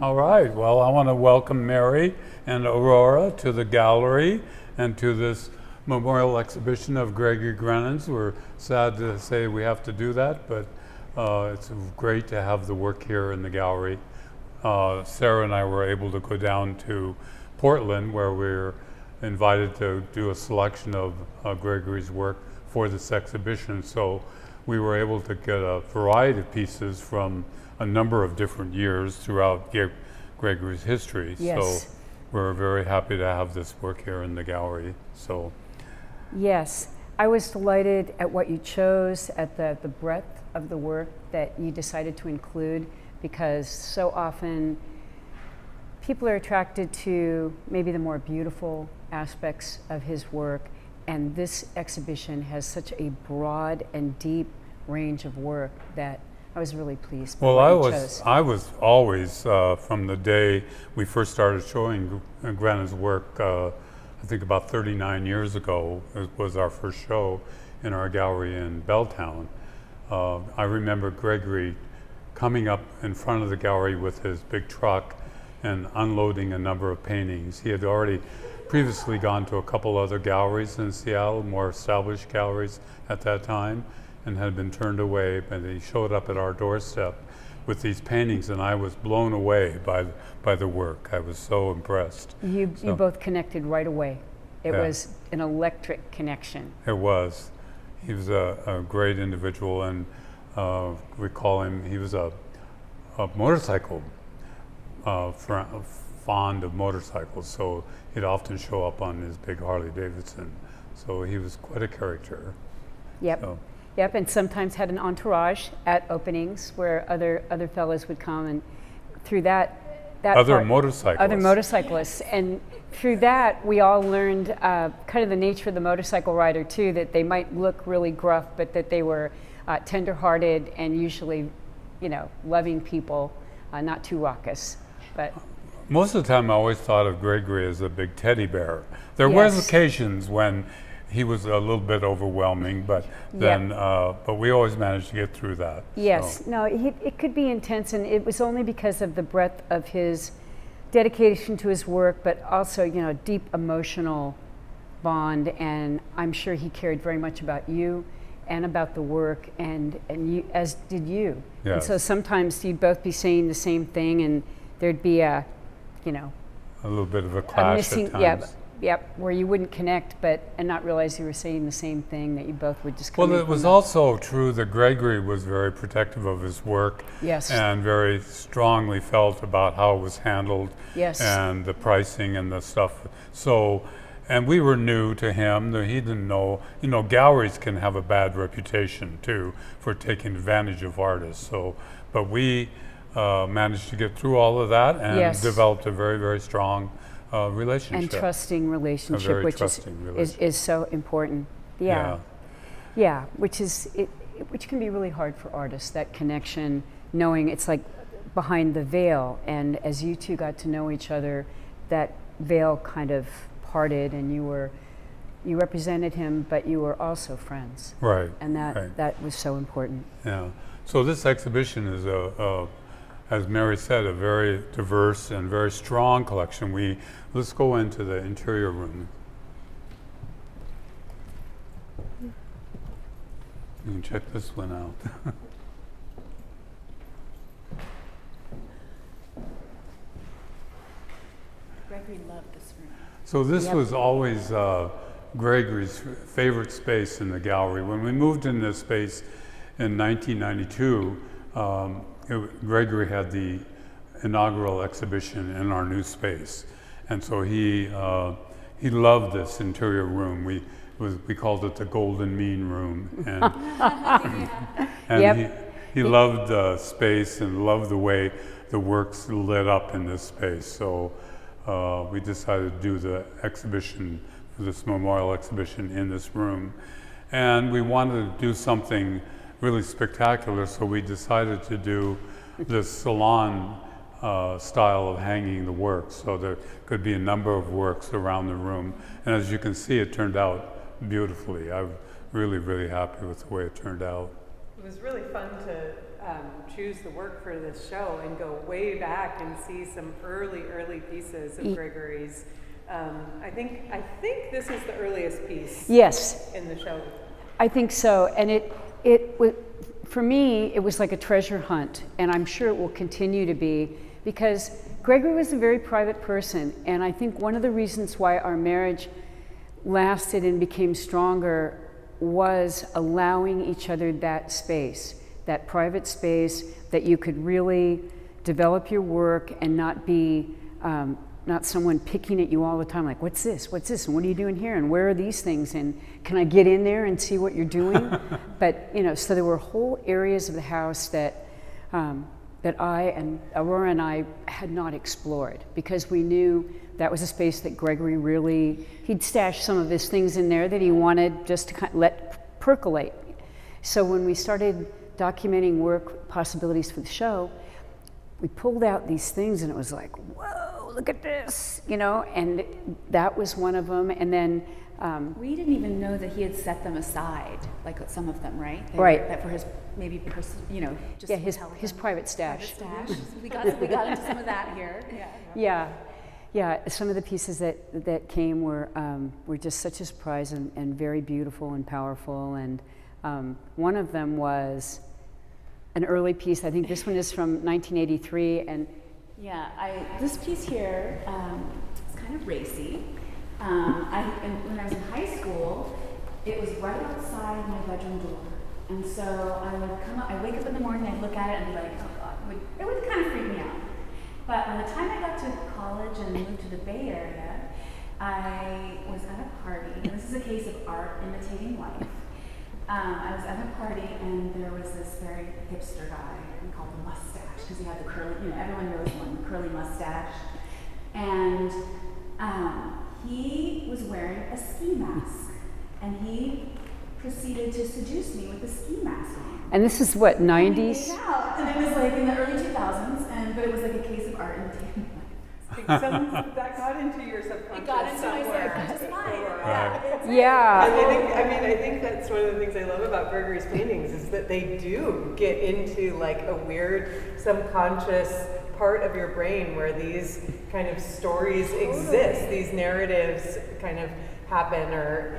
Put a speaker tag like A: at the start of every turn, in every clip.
A: All right, well, I want to welcome Mary and Aurora to the gallery and to this memorial exhibition of Gregory Grennon's. We're sad to say we have to do that, but it's great to have the work here in the gallery. Sarah and I were able to go down to Portland where we're invited to do a selection of Gregory's work for this exhibition. So we were able to get a variety of pieces from a number of different years throughout Gregory's history.
B: Yes.
A: So we're very happy to have this work here in the gallery. So
B: Yes, I was delighted at what you chose, at the breadth of the work that you decided to include, because so often people are attracted to maybe the more beautiful aspects of his work, and this exhibition has such a broad and deep range of work that I was really pleased.
A: Well,
B: chose.
A: I was always, from the day we first started showing Grennon's work, I think about 39 years ago, it was our first show in our gallery in Belltown. I remember Gregory coming up in front of the gallery with his big truck and unloading a number of paintings. He had already previously gone to a couple other galleries in Seattle, more established galleries at that time, and had been turned away, but he showed up at our doorstep with these paintings, and I was blown away by the work. I was so impressed.
B: You both connected right away. It was an electric connection.
A: It was. He was a great individual, and we call him, he was a motorcycle, fond of motorcycles, so he'd often show up on his big Harley Davidson. So he was quite a character.
B: Yep.
A: So.
B: Yep, and sometimes had an entourage at openings where other fellows would come, and through that
A: other motorcyclists,
B: and through that we all learned kind of the nature of the motorcycle rider too, that they might look really gruff, but that they were tender-hearted and usually, loving people, not too raucous. But
A: most of the time I always thought of Gregory as a big teddy bear. There was occasions when he was a little bit overwhelming, but then, but we always managed to get through that.
B: Yes,
A: so.
B: no, it could be intense, and it was only because of the breadth of his dedication to his work, but also, deep emotional bond, and I'm sure he cared very much about you and about the work, and you, as did you.
A: Yes.
B: And so sometimes you'd both be saying the same thing, and there'd be a
A: little bit of a clash at times.
B: Yep, where you wouldn't connect, and not realize you were saying the same thing, that you both would just come.
A: Well, it was also true that Gregory was very protective of his work, and very strongly felt about how it was handled, and the pricing and the stuff. So, and we were new to him. He didn't know. Galleries can have a bad reputation too for taking advantage of artists. So, but we managed to get through all of that and developed a very, very strong relationship.
B: And trusting relationship, which is so important. Yeah, which can be really hard for artists, that connection, knowing it's like behind the veil, and as you two got to know each other, that veil kind of parted, and you represented him, but you were also friends.
A: Right.
B: And that was so important.
A: Yeah. So this exhibition is as Mary said, a very diverse and very strong collection. Let's go into the interior room. You can check this one out.
B: Gregory loved this room.
A: So this was always Gregory's favorite space in the gallery. When we moved in this space in 1992, Gregory had the inaugural exhibition in our new space, and so he loved this interior room. We called it the Golden Mean Room, and he loved the space and loved the way the works lit up in this space. So we decided to do the exhibition, this memorial exhibition, in this room, and we wanted to do something really spectacular, so we decided to do this salon style of hanging the works. So there could be a number of works around the room, and as you can see, it turned out beautifully. I'm really, really happy with the way it turned out.
C: It was really fun to choose the work for this show and go way back and see some early pieces of Gregory's. I think this is the earliest piece.
B: Yes,
C: In the show.
B: I think so. And it was, for me, it was like a treasure hunt, and I'm sure it will continue to be, because Gregory was a very private person, and I think one of the reasons why our marriage lasted and became stronger was allowing each other that space, that private space that you could really develop your work and not be not someone picking at you all the time, like, what's this, and what are you doing here, and where are these things, and can I get in there and see what you're doing? But, so there were whole areas of the house that that I and Aurora and I had not explored, because we knew that was a space that Gregory really, he'd stashed some of his things in there that he wanted just to kind of let percolate. So when we started documenting work possibilities for the show, we pulled out these things and it was like, whoa, look at this, and that was one of them. And then
D: we didn't even know that he had set them aside, like some of them, right?
B: Right.
D: That for his maybe just
B: his private stash.
D: We got into some of that here.
B: Yeah. Some of the pieces that came were just such a surprise and very beautiful and powerful. And one of them was an early piece. I think this one is from 1983. And
D: this piece here is kind of racy. When I was in high school, it was right outside my bedroom door. And so I would come up, I'd wake up in the morning, I'd look at it and be like, oh God, it would kind of freak me out. But by the time I got to college and moved to the Bay Area, I was at a party, and this is a case of art imitating life. I was at a party and there was this very hipster guy, we called him Mustache, because he had the curly, everyone knows one, the curly mustache. And he was wearing a ski mask, and he proceeded to seduce me with the ski mask on.
B: And this is what, 90s?
D: And it was like in the early 2000s, but it was like a case of art imitating life.
C: That got into your subconscious.
D: It got into my subconscious mind.
B: Yeah.
C: I think that's one of the things I love about Gregory's paintings is that they do get into like a weird subconscious part of your brain where these kind of stories exist, these narratives kind of happen, or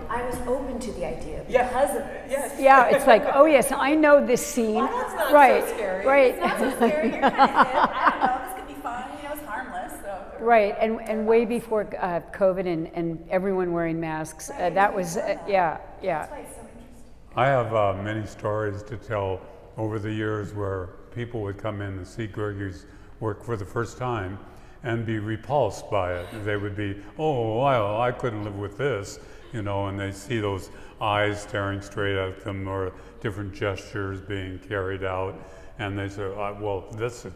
D: I was open to the idea because of this.
C: Yes.
B: Yeah, it's like, oh yes, I know this scene.
D: Well, that's not
B: right,
D: so scary.
B: right.
D: It's not so scary. You're kind of hip. I don't know. This could be fun. It's harmless. So.
B: Right, and way before COVID and everyone wearing masks, that was yeah.
D: That's why it's so interesting.
A: I have many stories to tell over the years where people would come in and see Gregory's work for the first time and be repulsed by it. They would be, oh, well, I couldn't live with this, and they see those eyes staring straight at them or different gestures being carried out, and they say, well, this is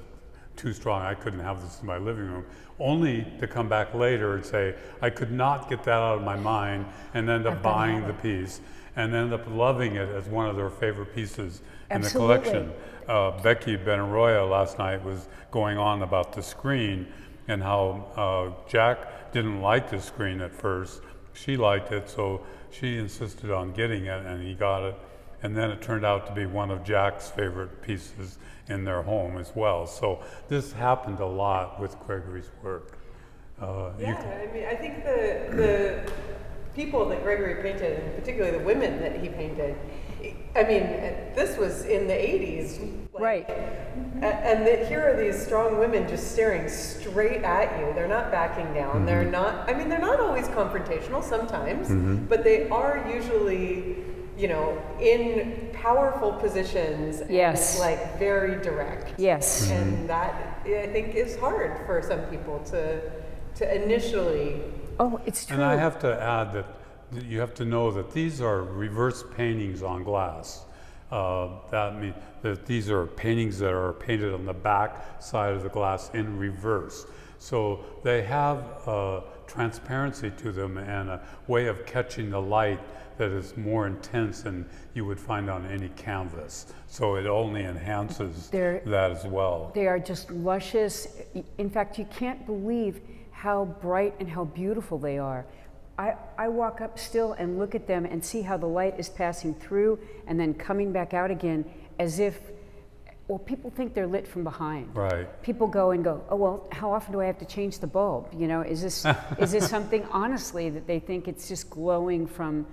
A: too strong, I couldn't have this in my living room, only to come back later and say, I could not get that out of my mind, and end up buying the piece, and end up loving it as one of their favorite pieces in the collection. Becky Benaroya last night was going on about the screen and how Jack didn't like the screen at first. She liked it, so she insisted on getting it, and he got it. And then it turned out to be one of Jack's favorite pieces in their home as well. So this happened a lot with Gregory's work.
C: I think the people that Gregory painted, and particularly the women that he painted, this was in the 80s.
B: Right.
C: And here are these strong women just staring straight at you. They're not backing down. They're not always confrontational sometimes, but they are usually, in powerful positions.
B: Yes.
C: And like very direct.
B: Yes.
C: And that, I think, is hard for some people to initially.
B: Oh, it's true.
A: And I have to add that you have to know that these are reverse paintings on glass. That means that these are paintings that are painted on the back side of the glass in reverse. So they have transparency to them and a way of catching the light that is more intense than you would find on any canvas. So it only enhances that as well.
B: They are just luscious. In fact, you can't believe how bright and how beautiful they are. I walk up still and look at them and see how the light is passing through and then coming back out again, as if well, people think they're lit from behind.
A: Right.
B: People go and go, oh, well, how often do I have to change the bulb? You know, is this something, honestly, that they think it's just glowing from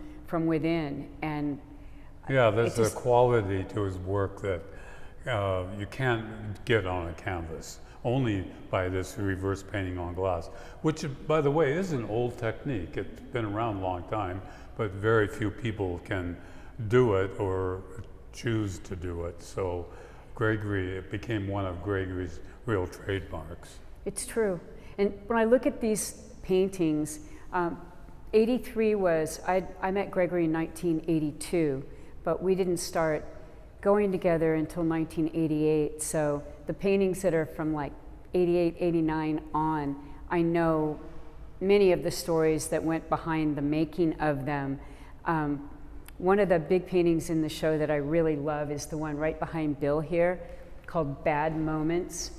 B: within? And
A: Yeah, there's
B: just-
A: a quality to his work that you can't get on a canvas, only by this reverse painting on glass, which, by the way, is an old technique. It's been around a long time, but very few people can do it or choose to do it. So Gregory, it became one of Gregory's real trademarks.
B: It's true. And when I look at these paintings, 83 was, I met Gregory in 1982, but we didn't start going together until 1988. So the paintings that are from like 88, 89 on, I know many of the stories that went behind the making of them. One of the big paintings in the show that I really love is the one right behind Bill here, called Bad Moments.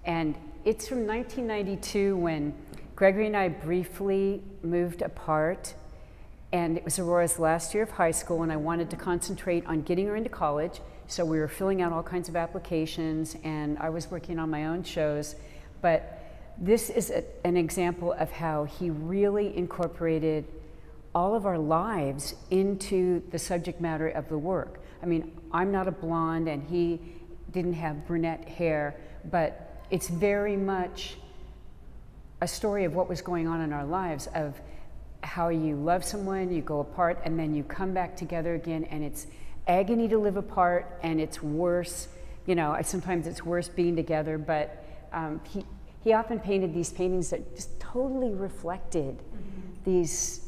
B: And it's from 1992 when Gregory and I briefly moved apart, and it was Aurora's last year of high school, and I wanted to concentrate on getting her into college. So we were filling out all kinds of applications, and I was working on my own shows. But this is an example of how he really incorporated all of our lives into the subject matter of the work. I mean, I'm not a blonde and he didn't have brunette hair, but it's very much a story of what was going on in our lives, of how you love someone, you go apart, and then you come back together again, and it's agony to live apart, and it's worse, you know, sometimes it's worse being together, but he often painted these paintings that just totally reflected these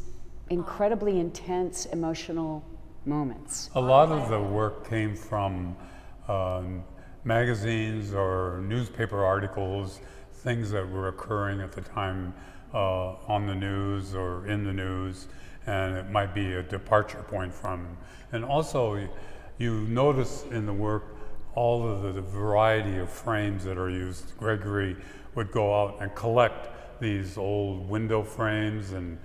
B: incredibly intense emotional moments.
A: A lot of the work came from magazines or newspaper articles, things that were occurring at the time on the news or in the news, and it might be a departure point from. And also, you notice in the work all of the variety of frames that are used. Gregory would go out and collect these old window frames and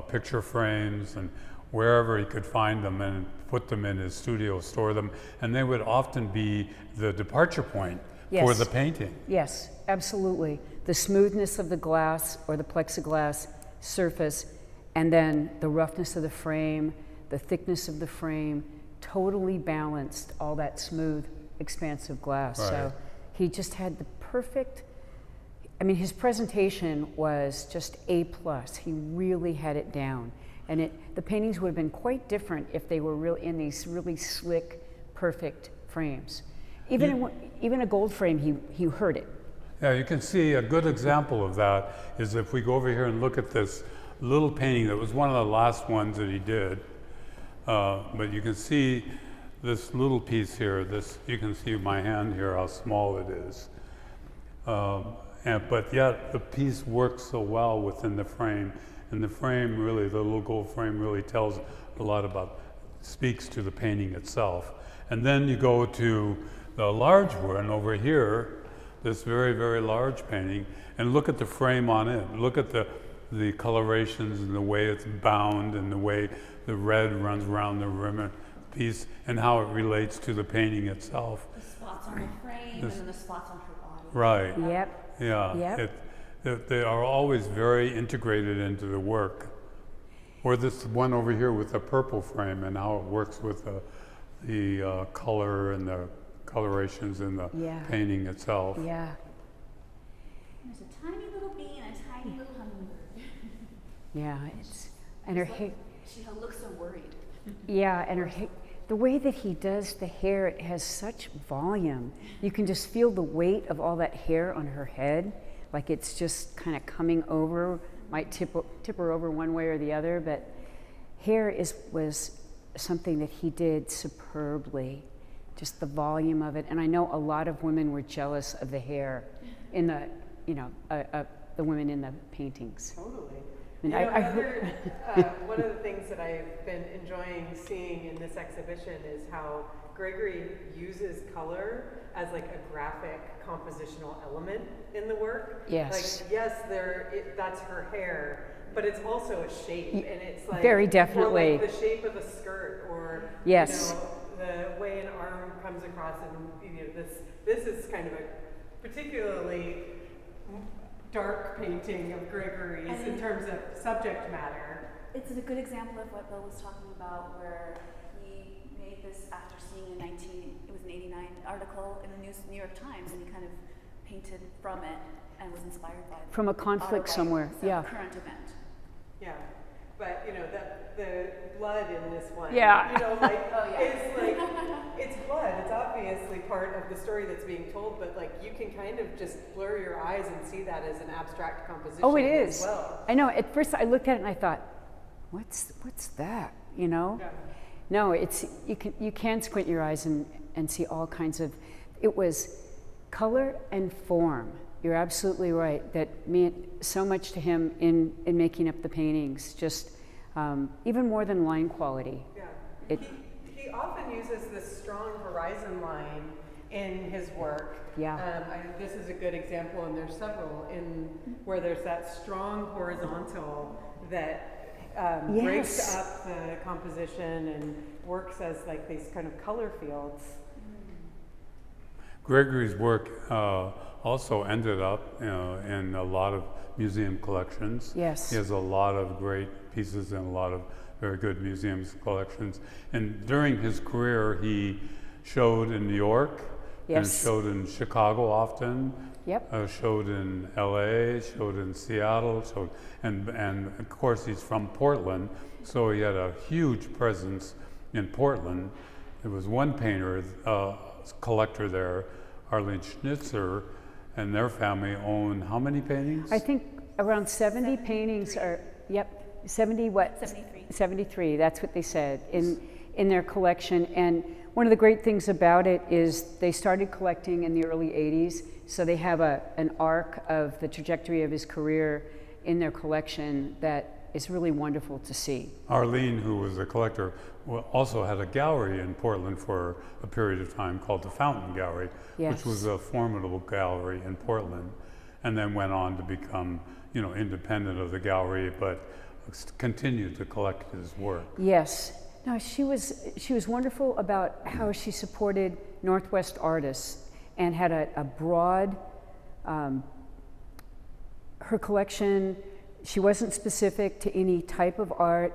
A: picture frames, and wherever he could find them, and put them in his studio, store them, and they would often be the departure point for the painting.
B: Yes, absolutely. The smoothness of the glass or the plexiglass surface, and then the roughness of the frame, the thickness of the frame, totally balanced all that smooth, expansive glass.
A: Right.
B: So he just had the perfect, I mean, his presentation was just A+. He really had it down. And the paintings would have been quite different if they were in these really slick, perfect frames. Even a gold frame, he heard it.
A: Yeah, you can see a good example of that is if we go over here and look at this little painting that was one of the last ones that he did. But you can see this little piece here. You can see my hand here, how small it is. But yet the piece works so well within the frame. And the frame really, the little gold frame really tells a lot about, speaks to the painting itself. And then you go to the large one over here, this very, very large painting, and look at the frame on it. Look at the colorations and the way it's bound and the way the red runs around the rim piece and how it relates to the painting itself.
D: The spots on the frame and then the spots on her body.
A: Right.
B: Yep.
A: Yeah.
B: Yep.
A: They are always very integrated into the work. Or this one over here with the purple frame and how it works with the color and the colorations in the painting itself.
B: Yeah.
D: There's a tiny little bee and a tiny little hummingbird.
B: Yeah. And her hair.
D: She looks so worried.
B: Yeah, and her hair. The way that he does the hair, it has such volume. You can just feel the weight of all that hair on her head, like it's just kind of coming over, might tip her over one way or the other, but hair was something that he did superbly, just the volume of it. And I know a lot of women were jealous of the hair in the, the women in the paintings.
C: Totally.
B: And
C: one of the things that I've been enjoying seeing in this exhibition is how Gregory uses color as like a graphic compositional element in the work.
B: Yes.
C: Like, yes, that's her hair, but it's also a shape, and it's like
B: very definitely
C: or like the shape of a skirt, or
B: yes,
C: the way an arm comes across, and this is kind of a particularly dark painting of Gregory's in terms of subject matter.
D: It's a good example of what Bill was talking about, where he made this after seeing an 89 article in the New York Times, and he kind of painted from it and was inspired by it.
B: From a conflict somewhere, yeah.
D: Current event.
C: Yeah, but the blood in this one,
B: Yeah.
C: it's like, it's blood. It's obviously part of the story that's being told, but like you can kind of just blur your eyes and see that as an abstract composition.
B: Oh, it
C: as
B: is.
C: well.
B: I know. At first, I looked at it and I thought, "What's that?" You know?
C: Yeah.
B: No, it's you can squint your eyes and see all kinds of. It was color and form. You're absolutely right. That meant so much to him in making up the paintings. Just even more than line quality.
C: Yeah. He often uses this strong horizon line in his work.
B: Yeah.
C: This is a good example, and there's several where there's that strong horizontal that breaks
B: Yes.
C: up the composition and works as like these kind of color fields.
A: Gregory's work also ended up in a lot of museum collections.
B: Yes.
A: He has a lot of great pieces and a lot of very good museums collections. And during his career, he showed in New York,
B: Yes.
A: and showed in Chicago often,
B: Yep.
A: showed in LA, showed in Seattle, and of course he's from Portland, so he had a huge presence in Portland. There was one painter, collector there, Arlene Schnitzer, and their family owned how many paintings?
B: I think around 70 paintings are. Yep. 70 what?
D: 73.
B: 73. That's what they said in their collection. And one of the great things about it is they started collecting in the early 80s, so they have an arc of the trajectory of his career in their collection that is really wonderful to see.
A: Arlene, who was a collector, also had a gallery in Portland for a period of time called the Fountain Gallery,
B: Yes.
A: which was a formidable gallery in Portland, and then went on to become, independent of the gallery, but continued to collect his work.
B: Yes. No, she was wonderful about how she supported Northwest artists and had a broad, her collection, she wasn't specific to any type of art.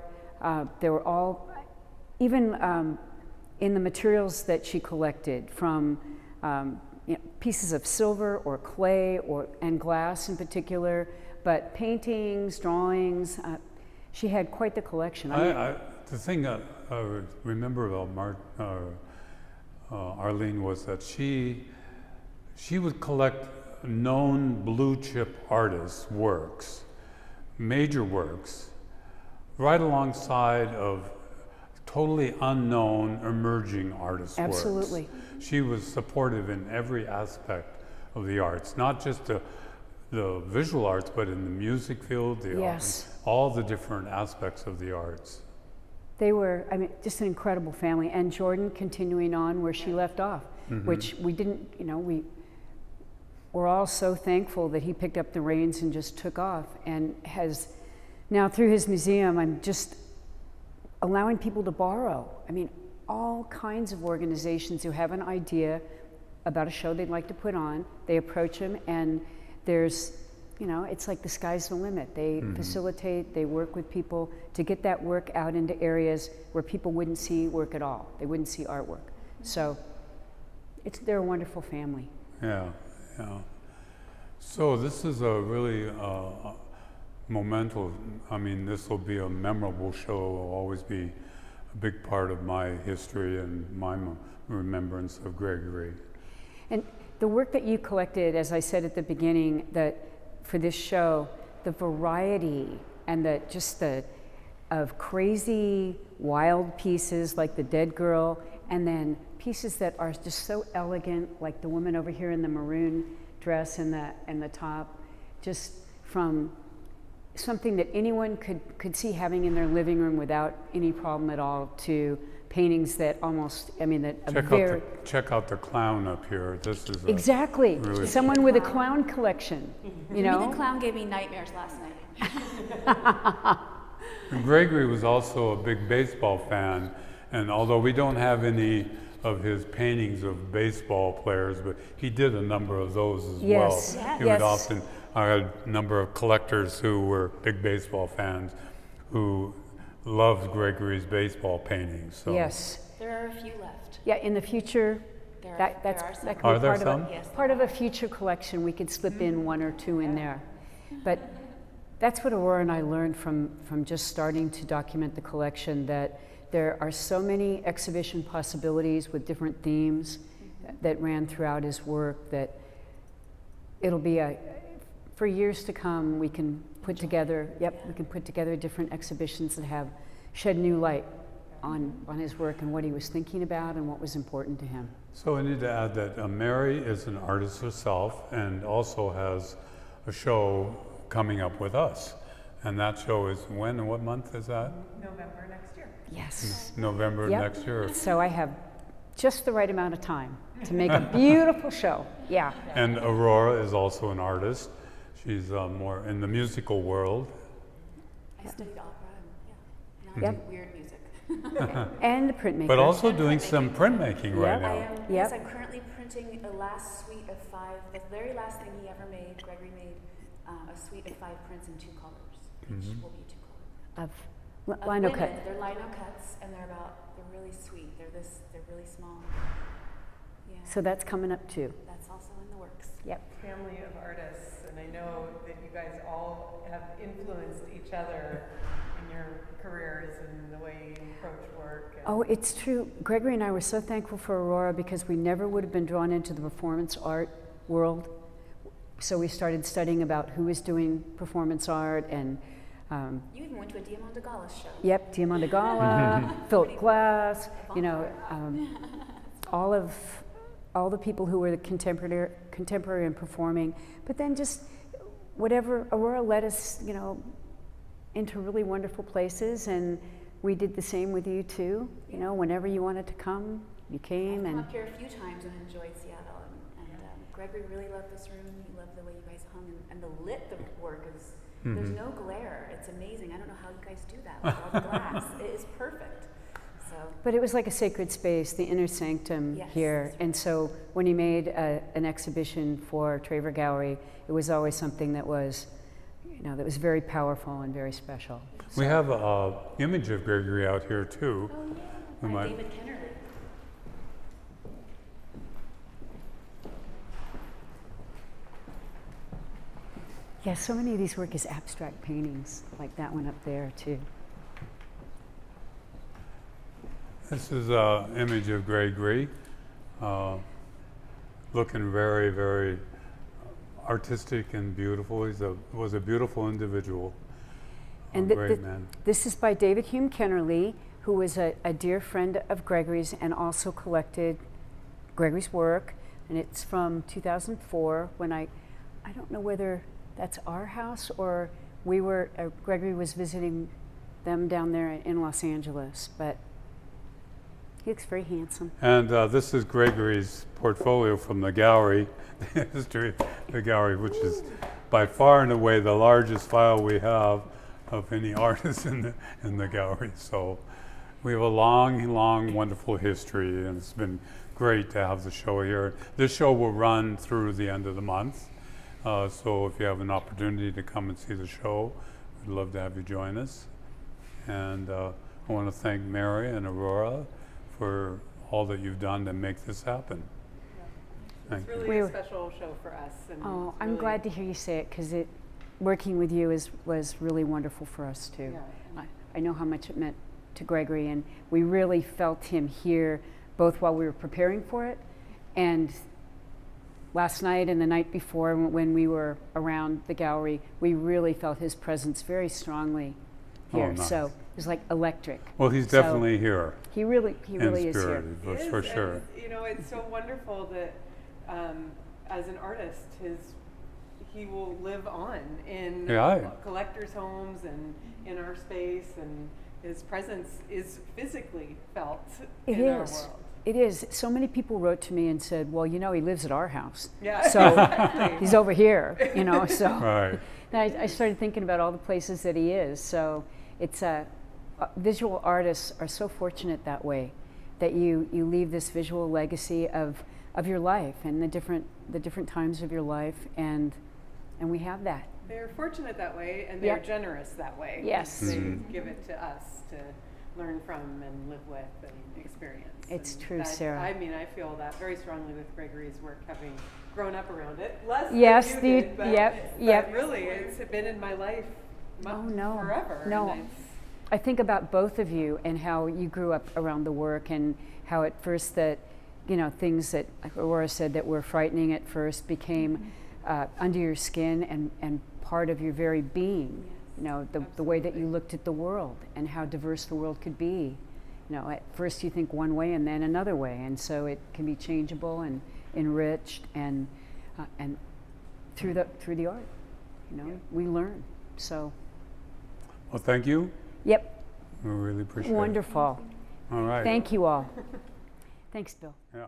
B: They were all, even in the materials that she collected, from pieces of silver or clay and glass in particular, but paintings, drawings, she had quite the collection.
A: The thing I remember about Arlene was that she would collect known blue chip artists' works, major works, right alongside of totally unknown emerging artists'
B: Absolutely.
A: works. She was supportive in every aspect of the arts, not just the visual arts, but in the music field, the
B: Yes.
A: all the different aspects of the arts.
B: They were, just an incredible family. And Jordan continuing on where she left off, which we didn't, we're all so thankful that he picked up the reins and just took off, and has now through his museum, I'm just allowing people to borrow. All kinds of organizations who have an idea about a show they'd like to put on, they approach him, and there's, it's like the sky's the limit. They facilitate, they work with people to get that work out into areas where people wouldn't see work at all. They wouldn't see artwork. So they're a wonderful family.
A: Yeah. So this is a really monumental, this will be a memorable show. It will always be a big part of my history and my remembrance of Gregory.
B: And the work that you collected, as I said at the beginning, that for this show, the variety and of crazy, wild pieces like the Dead Girl, and then pieces that are just so elegant, like the woman over here in the maroon dress and the top, just from something that anyone could see having in their living room without any problem at all, to paintings that almost,
A: Check out the clown up here. This is
B: exactly
A: really
B: someone with a clown collection.
D: The clown gave me nightmares last night.
A: And Gregory was also a big baseball fan, And although we don't have any of his paintings of baseball players, but he did a number of those as
B: Yes.
A: well.
D: Yes.
A: He would often, I had a number of collectors who were big baseball fans who loved Gregory's baseball paintings. So.
B: Yes.
D: There are a few left.
B: Yeah, in the future,
D: There are
B: that
D: some.
B: could
A: Are
B: be
A: there
B: part of
A: some?
B: a,
D: Yes.
B: part of a future collection. We could slip in one or two in there. But that's what Aurora and I learned from just starting to document the collection, that there are so many exhibition possibilities with different themes that ran throughout his work, that it'll be for years to come, we can put together, we can put together different exhibitions that have shed new light on his work and what he was thinking about and what was important to him.
A: So I need to add that Mary is an artist herself and also has a show coming up with us. And that show is when and what month is that?
C: November next year.
B: Yes.
A: November
B: Yep.
A: next year.
B: So I have just the right amount of time to make a beautiful show. Yeah.
A: And Aurora is also an artist. She's more in the musical world.
D: I studied opera and
B: Yep.
D: not weird music.
B: And the printmaker.
A: But also doing some printmaking right
B: Yep.
A: now.
D: Yes,
B: Yep.
D: I'm currently printing a last suite of 5. The very last thing he ever made, Gregory made a suite of 5 prints in 2 colors. Each will be 2 colors.
B: of
D: Of
B: lino
D: linen.
B: cut.
D: They're lino cuts, and they're really sweet. They're really small. Yeah,
B: So that's coming up too.
D: that's also in the works.
B: Yep.
C: Family of artists, and I know that you guys all have influenced each other in your careers and the way you approach work. And
B: Oh, it's true. Gregory and I were so thankful for Aurora because we never would have been drawn into the performance art world. So we started studying about who was doing performance art and
D: You even went to a Diamond de Gala show.
B: yep, Diamond Gala, Philip Glass, you know, all the people who were the contemporary and performing. But then just whatever, Aurora led us, you know, into really wonderful places, and we did the same with you too. You know, whenever you wanted to come, you came.
D: I've come
B: And
D: up here a few times and enjoyed Seattle, and Gregory really loved this room. He loved the way you guys hung, and the lit the work is. There's no glare. It's amazing. I don't know how you guys do that with all the glass. It is perfect. So
B: but it was like a sacred space, the inner sanctum
D: Yes,
B: here.
D: that's right.
B: And so when he made an exhibition for Traver Gallery, it was always something that was, you know, that was very powerful and very special.
A: We have an image of Gregory out here too.
D: oh yeah,
A: We
D: by
A: might-
D: David Kennerly.
B: Yeah, so many of these work is abstract paintings, like that one up there too.
A: This is an image of Gregory, looking very, very artistic and beautiful. He was a beautiful individual,
B: And
A: a great man.
B: this is by David Hume Kennerly, who was a dear friend of Gregory's and also collected Gregory's work. And it's from 2004 when I don't know whether that's our house or we were, Gregory was visiting them down there in Los Angeles, but he looks very handsome.
A: And this is Gregory's portfolio from the gallery, the history of the gallery, which is by far and away the largest file we have of any artist in the gallery. So we have a long, long, wonderful history, and it's been great to have the show here. This show will run through the end of the month. So if you have an opportunity to come and see the show, we'd love to have you join us. And I want to thank Mary and Aurora for all that you've done to make this happen. Thank
C: it's
A: you.
C: really a special show for us. And
B: Oh,
C: it's
B: I'm
C: really-
B: glad to hear you say it because working with you was really wonderful for us too.
C: Yeah.
B: I know how much it meant to Gregory, and we really felt him here both while we were preparing for it and last night and the night before when we were around the gallery. We really felt his presence very strongly here.
A: nice.
B: So it was like electric.
A: Well, he's
B: So
A: definitely here
B: He really
A: in
B: is here.
A: spirit,
C: It
A: for
C: is,
A: sure.
C: and, you know, it's so wonderful that as an artist, he will live on in
A: Yeah.
C: collectors' homes and in our space, and his presence is physically felt
B: It
C: in our
B: is.
C: world.
B: It is. So many people wrote to me and said, well, you know, he lives at our house.
C: Yeah,
B: So
C: exactly.
B: he's over here, you know, so.
A: Right.
B: And I started thinking about all the places that he is. So it's visual artists are so fortunate that way, that you leave this visual legacy of your life and the different times of your life, and we have that.
C: They're fortunate that way, and they're
B: Yep.
C: generous that way.
B: Yes.
C: They
A: Mhm.
C: give it to us to learn from and live with and experience.
B: It's
C: And
B: true,
C: that-
B: Sarah.
C: I mean, I feel that very strongly with Gregory's work, having grown up around it. Less
B: Yes,
C: than you
B: the-
C: did, but,
B: yep,
C: but
B: yep.
C: really, it's been in my life
B: Oh, no.
C: forever.
B: No.
C: And
B: I think about both of you and how you grew up around the work, and how at first that, things that like Aurora said that were frightening at first became under your skin and part of your very being. The way that you looked at the world and how diverse the world could be. At first you think one way and then another way, and so it can be changeable and enriched, and through the art, we learn. So,
A: Well, thank you.
B: yep,
A: We really appreciate it.
B: wonderful.
A: All right.
B: Thank you all. Thanks, Bill.
A: Yeah.